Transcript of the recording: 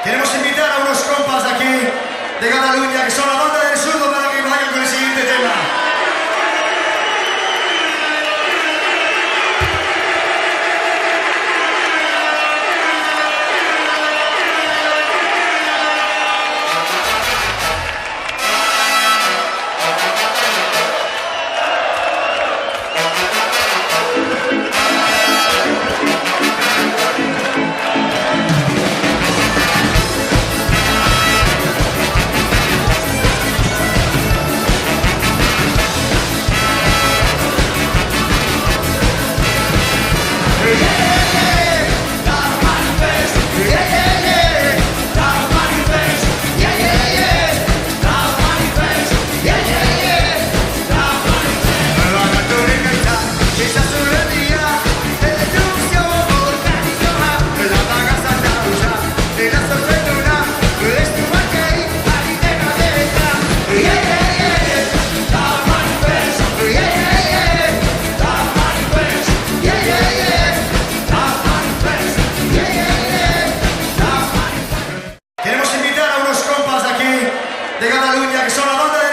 Queremos invitar a unos compas de aquí, de Cataluña, que son la banda del surdo, para que vayan con el siguiente tema. Queremos invitar a unos compas de aquí, de Cataluña, que son la banda de